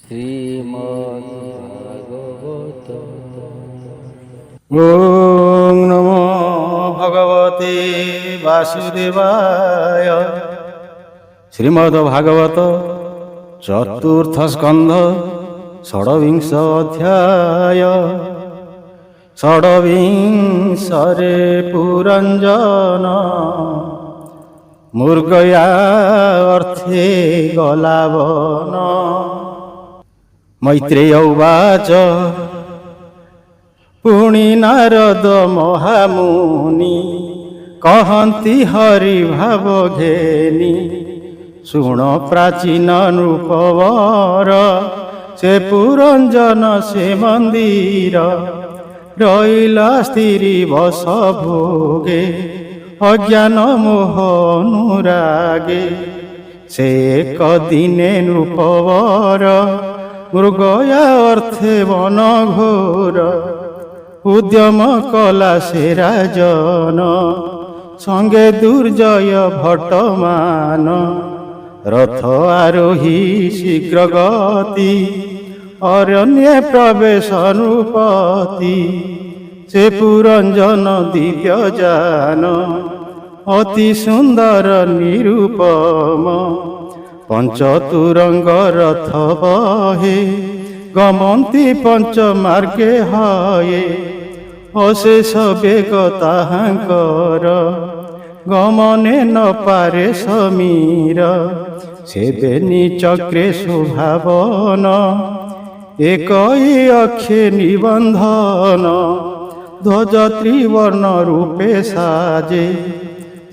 শ্রীমদ্ভাগবত। ওং নমো ভগবতে বাসুদেবায়। শ্রীমদ্ ভাগবত চতুর্থ স্কন্ধ ষড়বিংশ অধ্যায়। ষড়বিংশরে পুরঞ্জন মূর্গয়া অর্থে গলাবন। মৈত্রেয় উবাচ পুଣି ନାରଦ ମହାମୁନି କହନ୍ତି ହରି ଭାବ ଘେନି। ଶୁଣ ପ୍ରାଚୀନ ନୃପବର ସେ ପୁରଞ୍ଜନ ସେ ମନ୍ଦିର। ରହିଲା ସ୍ଥିରୀ ବସ ଭୋଗେ ଅଜ୍ଞାନ ମୋହ ଅନୁରାଗେ। ସେ ଏକ ଦିନେ ନୃପବର ମୃଗୟା ଅର୍ଥେ ବନ ଘୋର। ଉଦ୍ୟମ କଲା ସେ ରାଜନ ସଙ୍ଗେ ଦୁର୍ଜୟ ଭଟ୍ଟମାନ। ରଥ ଆରୋହୀ ଶୀଘ୍ର ଗତି ଅରଣ୍ୟ ପ୍ରବେଶ ନୃପତି। ସେ ପୁରଞ୍ଜନ ଦିବ୍ୟଜାନ ଅତି ସୁନ୍ଦର ନିରୁପମ। ପଞ୍ଚତୁରଙ୍ଗ ରଥ ବହେ ଗମନ୍ତି ପଞ୍ଚ ମାର୍ଗେ ହଏ। ଅଶେଷ ବେଗ ତାହାଙ୍କର ଗମନେ ନ ପାରେ ସମୀର। ସେବେନି ଚକ୍ରେ ଶୋଭାବନ ଏକଇ ଅକ୍ଷେ ନିବନ୍ଧନ। ଧ୍ୱଜ ତ୍ରିବର୍ଣ୍ଣ ରୂପେ ସାଜେ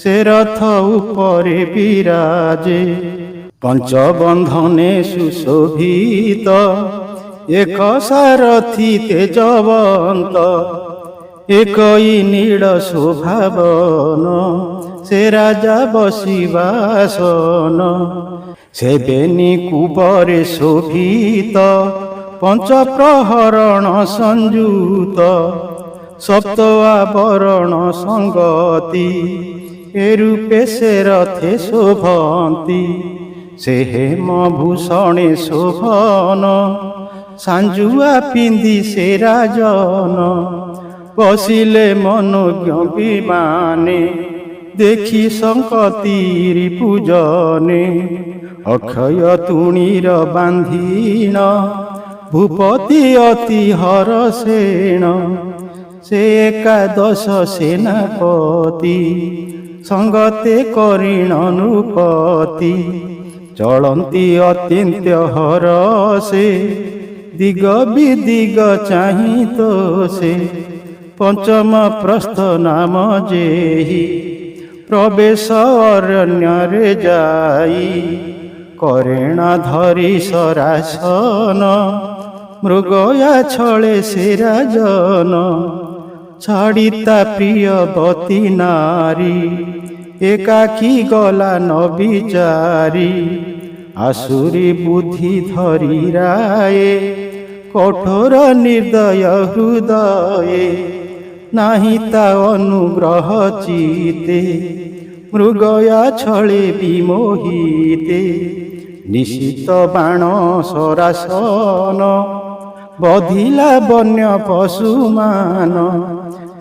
ସେ ରଥ ଉପରେ ବିରାଜେ। ପଞ୍ଚବନ୍ଧନେ ସୁଶୋଭିତ ଏକ ସାରଥି ତେଜବନ୍ତ। ଏକଇ ନୀଳ ଶୋଭାବନ ସେ ରାଜା ବସିବାସନ। ସେବେନି କୁବରେ ଶୋଭିତ ପଞ୍ଚ ପ୍ରହରଣ ସଂଯୁତ। ସପ୍ତ ଆବରଣ ସଙ୍ଗତି ଏ ରୂପେ ସେ ରଥେ ଶୋଭନ୍ତି। ସେ ହେମ ଭୂଷଣେ ଶୋଭନ ସାଞ୍ଜୁଆ ପିନ୍ଧି ସେ ରାଜନ। ବସିଲେ ମନୋଜ୍ଞ ବିମାନେ ଦେଖି ସଙ୍କତିରି ପୂଜନେ। ଅକ୍ଷୟ ତୁଣୀର ବାନ୍ଧିଣ ଭୂପତି ଅତି ହରଷେଣ। ସେ ଏକାଦଶ ସେନାପତି ସଙ୍ଗତେ କରିଣ ନୃପତି। ଚଳନ୍ତି ଅତ୍ୟନ୍ତ ହରଷେ ଦିଗ ବିଦିଗ ଚାହିଁ ତ ସେ। ପଞ୍ଚମ ପ୍ରସ୍ଥ ନାମ ଯେହି ପ୍ରବେଶ ଅରଣ୍ୟରେ ଯାଇ। କରେଣା ଧରି ସରାସନ ମୃଗୟା ଛଳେ ସେ ରାଜନ। ଛାଡ଼ିତା ପ୍ରିୟବତୀ ନାରୀ ଏକାକୀ ଗଲା ନ ବିଚାରି। ଆସୁରୀ ବୁଦ୍ଧି ଧରି ରାଏ କଠୋର ନିର୍ଦ୍ଦୟ ହୃଦୟେ। ନାହିଁ ତା ଅନୁଗ୍ରହ ଚିତେ ମୃଗୟା ଛଳେ ବିମୋହିତେ। ନିଶିତ ବାଣ ସରାସନ ବଧିଲା ବନ୍ୟ ପଶୁମାନ।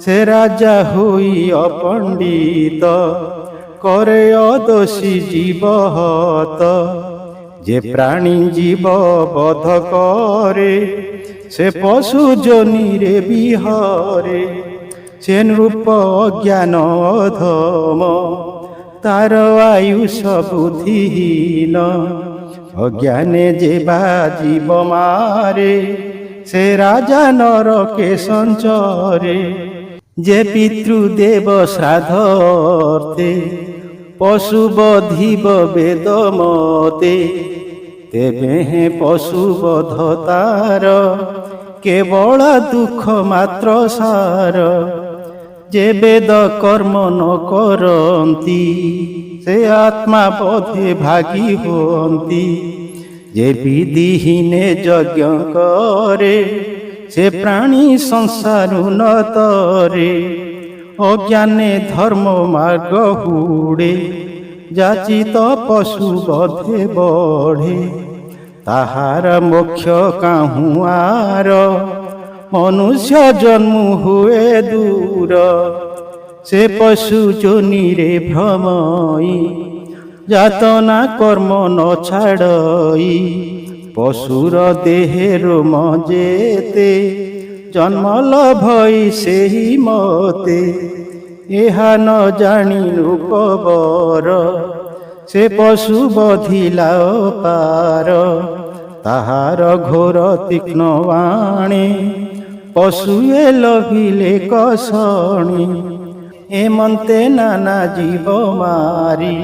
ସେ ରାଜା ହୋଇ ଅପଣ୍ଡିତ करे अदोषी जीव हत। जे प्राणी जीव बध करे से पशु जोनि रे बिहरे। से नृप अज्ञान अधम तार आयुष बुद्धिहीन। अज्ञाने जेबा जीव मारे से राजा नरके संचरे। जे पितृदेव श्राद्धर्थे पशु बधिब वेद मते। तेबे हे पशु बध तार केवल दुख मात्र सार। जे वेद कर्म न करती से आत्मा बधे भागी होती। जे विधिहीने यज्ञ करे से प्राणी संसार उन्नतरे। अज्ञाने धर्म मार्ग हुड़े जाचित पशु बधे बढ़े। তাহার মোক্ষ কাহুঁ আর, মনুষ্য জন্ম হুয়ে দূর। সে পশু যোনিরে ভ্রমই, যাতনা কর্ম ন ছাড়ই। পশুর দেহের মজেতে, জন্ম লভই ସେହି মতে। ଏହା ନ ଜାଣି ରୂପବର, ସେ ପଶୁ ବଧିଲା ପାର। ତାହାର ଘୋର ତୀକ୍ଷ୍ଣ ବାଣୀ, ପଶୁଏ ଲଭିଲେ କଷଣି। ଏମନ୍ତେ ନାନା ଜୀବ ମାରି,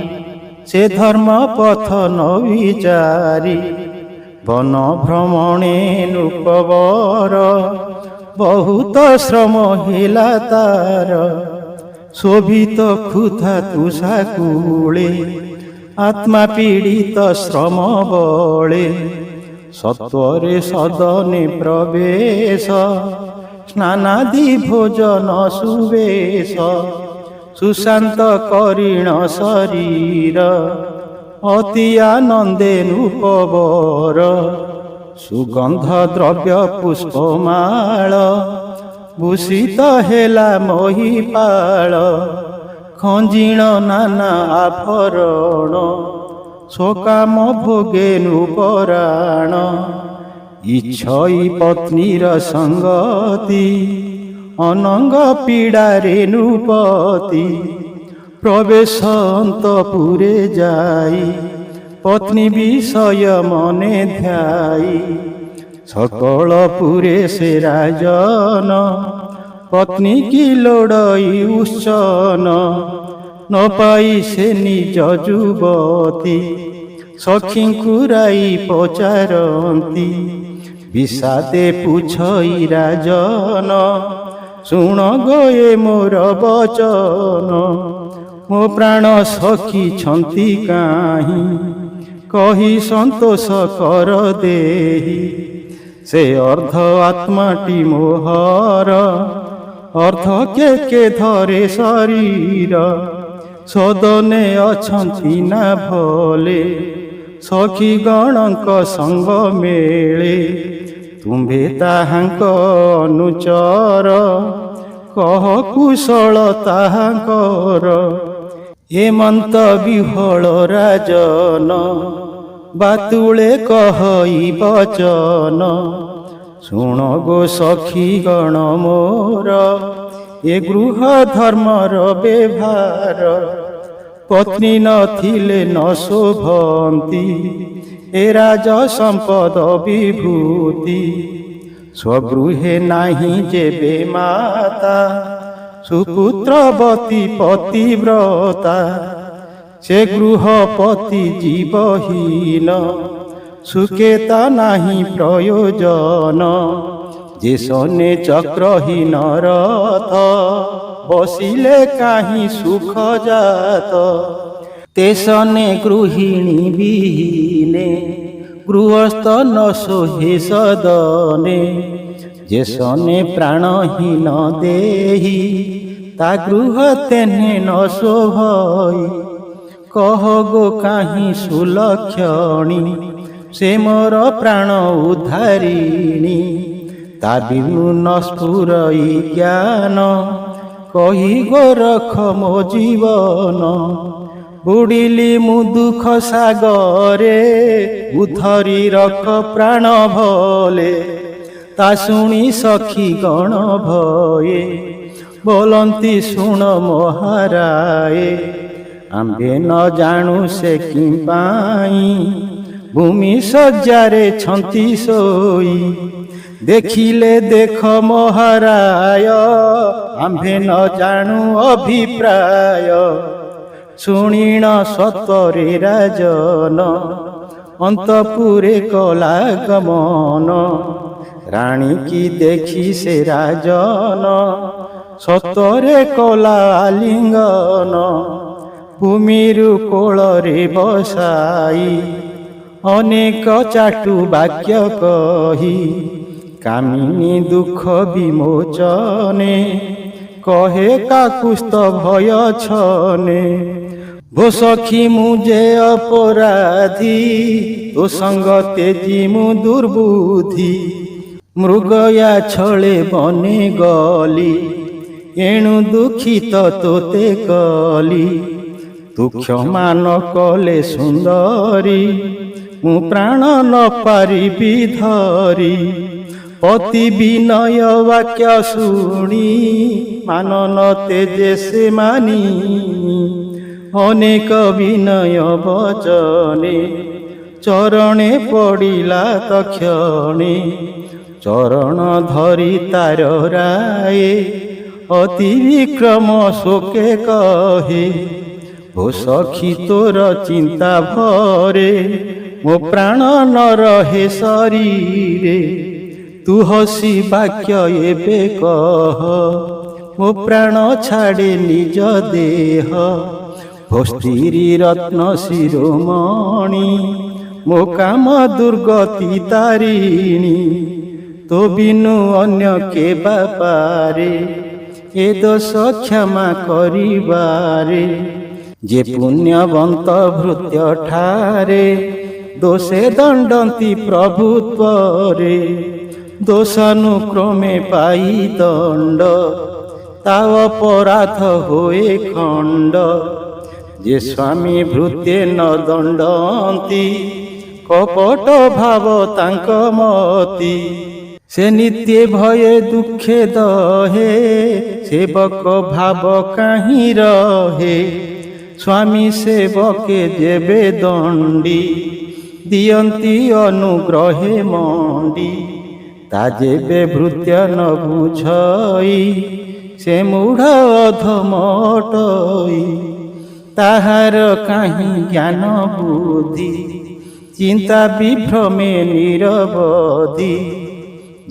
ସେ ଧର୍ମ ପଥ ନ ବିଚାରି। ବନ ଭ୍ରମଣେ ନୃପବର, ବହୁତ ଶ୍ରମ ହେଲା ତାର। শোভিত ক্ষুধা তুষাকূলে, আত্মা পীড়িত শ্রম বলে। সত্বরে সদনে প্রবেশ, স্নানাদি ভোজন সুবেশ। সুশান্ত করিণ শরীর, অতি আনন্দে নৃপবর। সুগন্ধ দ্রব্য পুষ্পমাଳ, ভূষিত ହେଲା মহিপাଳ। খঞ্জিণ নানা আভরণ, সকাম ভোগে নৃপরাণ। ইচ্ছই পত্নীর সঙ্গতি, ଅନଙ୍ଗ ପୀଡ଼ାରେ ନୃପତି। ପ୍ରବେଶ ଅନ୍ତପୁରେ ଯାଇ, ପତ୍ନୀ ବିଷୟ ମନେ ଧ୍ୟାଇ। ସକଳ ପୁରେ ସେ ରାଜନ, ପତ୍ନୀ କି ଲୋଡ଼ଇ ଉତ୍ସନ। ନ ପାଇ ସେ ନିଜ ଯୁବତୀ, ସଖୀଙ୍କୁ ରାଇ ପଚାରନ୍ତି। ବିଷାଦେ ପୁଛଇ ରାଜନ, ଶୁଣ ଗୋଏ ମୋର ବଚନ। ମୋ ପ୍ରାଣ ସଖିଛନ୍ତି କାହିଁ, କହି ସନ୍ତୋଷ କର ଦେହି। ସେ ଅର୍ଦ୍ଧ ଆତ୍ମାଟି ମୋହର, ଅର୍ଦ୍ଧ କେ ଧରେ ଶରୀର। ସଦନେ ଅଛନ୍ତି ନା ଭଲେ, ସଖୀ ଗଣଙ୍କ ସଙ୍ଗ ମେଳେ। ତୁମ୍ଭେ ତାହାଙ୍କ ଅନୁଚର, କହ କୁଶଳ ତାହାଙ୍କର। ଏମନ୍ତ ବିହଳ ରାଜନ, ବାତୁଳେ କହଇ ବଚନ। ଶୁଣ ଗୋ ସଖୀ ଗଣ ମୋର, ଏ ଗୃହ ଧର୍ମର ବ୍ୟବହାର। ପତ୍ନୀ ନଥିଲେ ନ ଶୋଭନ୍ତି, ଏ ରାଜ ସମ୍ପଦ ବିଭୂତି। ସ୍ୱଗୃହେ ନାହିଁ ଯେବେ ମାତା, ସୁପୁତ୍ରବତୀ ପତିବ୍ରତା। ସେ ଗୃହପତି ଜୀବହୀନ, ସୁକେତା ନାହିଁ ପ୍ରୟୋଜନ। ଯେ ଶନେ ଚକ୍ରହୀନ ରଥ, ବସିଲେ କାହିଁ ସୁଖ ଜାତ। তেসনে গৃহিণী বিহীনে, গৃহস্থ ন সোহে সদনে। যে শনে প্রাণহীন দেহি, তা গৃহ তেনে ন শোভই। কহ গো কাহি সুলক্ষণী, সে মোর প্রাণ উদ্ধারিণী। তা বিনু ন স্ফুরই জ্ঞান, কহি গো রখ মো জীবন। বুড়িলি মু দুঃখ সাগরে, উদ্ধরি রখ প্রাণ ভলে। তা শুনি সখী গণ ভয়ে, ବୋଲନ୍ତି ଶୁଣ ମହାରାଏ। ଆମ୍ଭେ ନ ଜାଣୁ ସେ କି ପାଇଁ, ଭୂମି ଶଯ୍ୟାରେ ଛନ୍ତି ଶୋଇ। ଦେଖିଲେ ଦେଖ ମହାରାୟ, ଆମ୍ଭେ ନ ଜାଣୁ ଅଭିପ୍ରାୟ। ଶୁଣିଣ ସତରେ ରାଜନ, ଅନ୍ତପୁରେ କଲା ଗମନ। ରାଣୀ କି ଦେଖି ସେ ରାଜନ, ସତରେ କଲା ଆଲିଙ୍ଗନ। ଭୂମିରୁ କୋଳରେ ବସାଇ, ଅନେକ ଚାଟୁ ବାକ୍ୟ କହି। କାମିନୀ ଦୁଃଖ ବିମୋଚନେ, କହେ କାକୁସ୍ଥ ଭୟ ଛନେ। ভো সখী মু যে অপরাধী তো সঙ্গ তেজি মু দুর্বুদ্ধি মৃগয়া ছলে বনে গলি এণু দুঃখিত তোতে কলি তু ক্ষমা ন কলে সুন্দরী মু প্রাণ ন পারিবি ধরি অতি বিনয় বাক্য শুনি মানন তেজে সে মানি অনেক বিনয় বচনে চরণে পড়িলা তক্ষণে চরণ ধরি তার রায়ে অতি বিক্রম শোকে কহে ভো সখী তোর চিন্তা ভরে ମୋ ପ୍ରାଣ ନ ରହେ ଶରୀରେ ତୁ ହସି ବାକ୍ୟ ଏବେ କହ ମୋ ପ୍ରାଣ ଛାଡ଼େ ନିଜ ଦେହ ଭୋ ସ୍ତ୍ରୀ ରତ୍ନ ଶିରୋମଣି ମୋ କାମ ଦୁର୍ଗତି ତାରିଣୀ ତୋ ବିନୁ ଅନ୍ୟ କେ ବାପାରେ ଏ ଦୋଷ କ୍ଷମା କରିବାରେ ଯେ ପୁଣ୍ୟବନ୍ତ ଭୃତ୍ୟ ଠାରେ ଦୋଷେ ଦଣ୍ଡନ୍ତି ପ୍ରଭୁତ୍ୱରେ ଦୋଷାନୁକ୍ରମେ ପାଇ ଦଣ୍ଡ ତା ଅପରାଧ ହୋଏ ଖଣ୍ଡ ଯେ ସ୍ୱାମୀ ଭୃତ୍ୟେ ନ ଦଣ୍ଡନ୍ତି କପଟ ଭାବ ତାଙ୍କ ମତି ସେ ନିତ୍ୟ ଭୟେ ଦୁଃଖେ ଦହେ ସେବକ ଭାବ କାହିଁ ରହେ ସ୍ୱାମୀ ସେବକେ ଯେବେ ଦଣ୍ଡି ଦିଅନ୍ତି ଅନୁଗ୍ରହେ ମଣ୍ଡି ତା ଯେବେ ଭୃତ୍ୟ ନ ବୁଝଇ ସେ ମୂଢ଼ ଅଧମଟଇ ତାହାର କାହିଁ ଜ୍ଞାନ ବୁଦ୍ଧି ଚିନ୍ତା ବିଭ୍ରମେ ନିରବଧି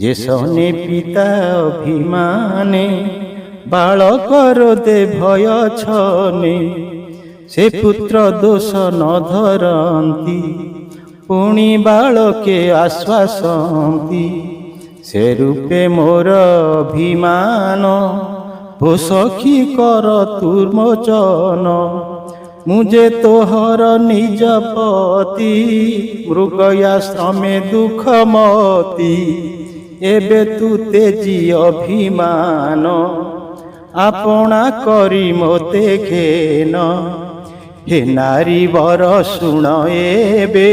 ଯେ ଶନେ ପିତା ଅଭିମାନେ ବାଳକର ଦେ ଭୟ ଛନେ ସେ ପୁତ୍ର ଦୋଷ ନ ଧରନ୍ତି ପୁଣି ବାଳକେ ଆଶ୍ୱାସନ୍ତି ସେ ରୂପେ ମୋର ଅଭିମାନ ଭୋ ସଖୀ କର ତୁର୍ମୋଚନ ମୁଁ ଯେ ତୋହର ନିଜ ପତି ମୃଗୟାଶ୍ରମେ ଦୁଃଖମତି ଏବେ ତୁ ତେଜି ଅଭିମାନ ଆପଣା କରି ମୋତେ ଘେନ ହେ ନାରୀ ବର ଶୁଣ ଏବେ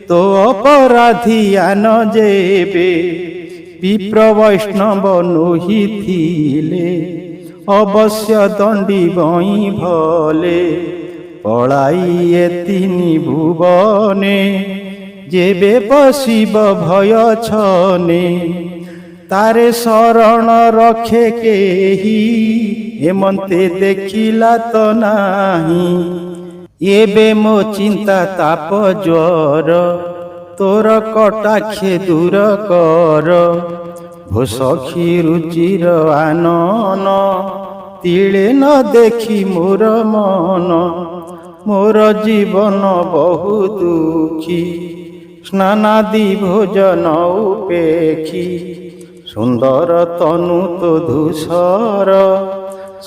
ତୋ ଅପରାଧୀ ଆନ ଯେବେ ବିପ୍ର ବୈଷ୍ଣବ ନୋହିଥିଲେ ଅବଶ୍ୟ ଦଣ୍ଡି ବଇଁ ଭଲେ ପଳାଇ ଏ ତିନି ଭୁବନେ ଯେବେ ପଶିବ ଭୟ ଛନେ ତାରେ ଶରଣ ରଖେ କେହି ଏମନ୍ତେ ଦେଖିଲା ତ ନାହିଁ ଏବେ ମୋ ଚିନ୍ତା ତାପ ଜ୍ୱର ତୋର କଟାକ୍ଷେ ଦୂର କର ଭୋ ସଖୀ ରୁଚିର ଆନନ ତିଳେ ନ ଦେଖି ମୋର ମନ ମୋର ଜୀବନ ବହୁ ଦୁଃଖୀ ସ୍ନାନାଦି ଭୋଜନ ଉପେକ୍ଷୀ ସୁନ୍ଦର ତନୁ ତୋ ଧୂସର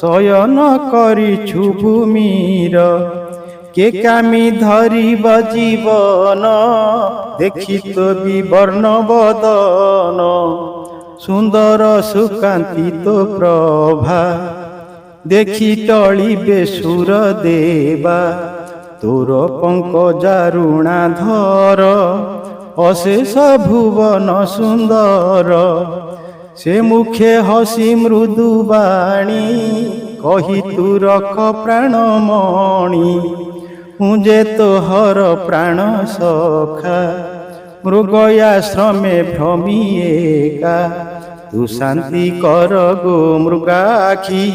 ଶୟନ କରିଛୁ ଭୂମିର କେ କାମି ଧରିବ ଜୀବନ ଦେଖି ତୋ ବିବର୍ଣ୍ଣ ବଦନ ସୁନ୍ଦର ସୁକାନ୍ତି ତୋ ପ୍ରଭା ଦେଖି ଟଳିବେ ସୁର ଦେବା ତୋର ପଙ୍କଜାରୁଣା ଧର ଅଶେଷ ଭୁବନ ସୁନ୍ଦର ସେ ମୁଖେ ହସି ମୃଦୁ ବାଣୀ କହି ତୁ ରଖ ପ୍ରାଣମଣି ମୁଁ ଯେ ତୋହର ପ୍ରାଣ ସଖା ମୃଗୟାଶ୍ରମେ ଭ୍ରମି ଏକା ତୁ ଶାନ୍ତି କର ଗୋ ମୃଗାକ୍ଷୀ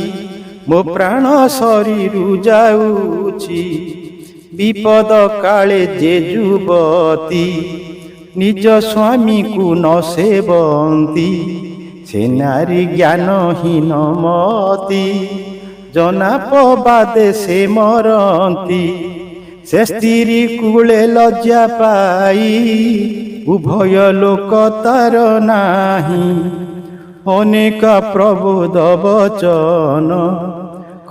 ମୋ ପ୍ରାଣ ଶରୀରୁ ଯାଉଛି ବିପଦ କାଳେ ଯେ ଯୁବତୀ ନିଜ ସ୍ୱାମୀକୁ ନ ସେବନ୍ତି ସେ ନାରୀ ଜ୍ଞାନହୀନ ମତି ଜନାପ ବାଦେ ସେ ମରନ୍ତି ସେ ସ୍ତ୍ରୀ କୂଳେ ଲଜ୍ଜା ପାଇ ଉଭୟ ଲୋକ ତାର ନାହିଁ ଅନେକ ପ୍ରବୋଧ ବଚନ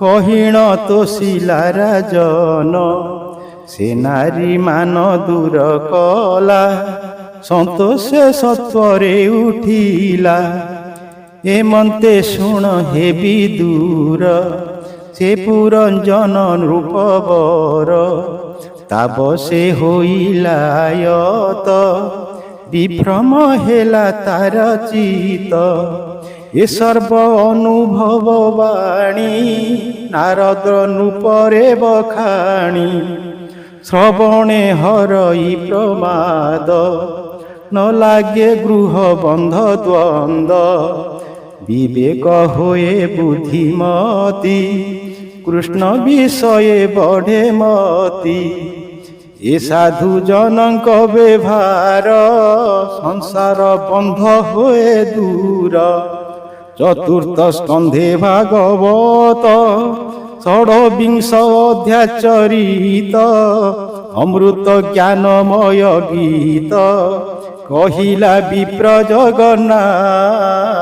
কহিণ তোষিলা রাজন, সে নারী মান দূর কলা, সন্তোষে সত্বরে উঠিলা। এমন্তে শুণ হে বিদুর, সে পুরঞ্জন নৃপবর, তাব সে হইলায়ত, বিভ্রম হেলা তার চিত। এ সর্ব অনুভব বাণী, নারদ নৃপরে বখাণী, শ্রবণে হরই প্রমাদ, ন লাগে গৃহ বন্ধ দ্বন্দ্ব। বিবেক হয়ে বুদ্ধিমতী, কৃষ্ণ বিষয়ে বঢ়ে মতি। এ সাধু জনଙ୍କ ব্যবহার, সংসার বন্ধ হয়ে দূর। চতুর্থ স্কন্ধে ভাগবত, ষড়বিংশ অধ্যায় চরিত। অমৃত জ্ঞানময় গীত, কহিলা বিপ্র জগন্নাথ।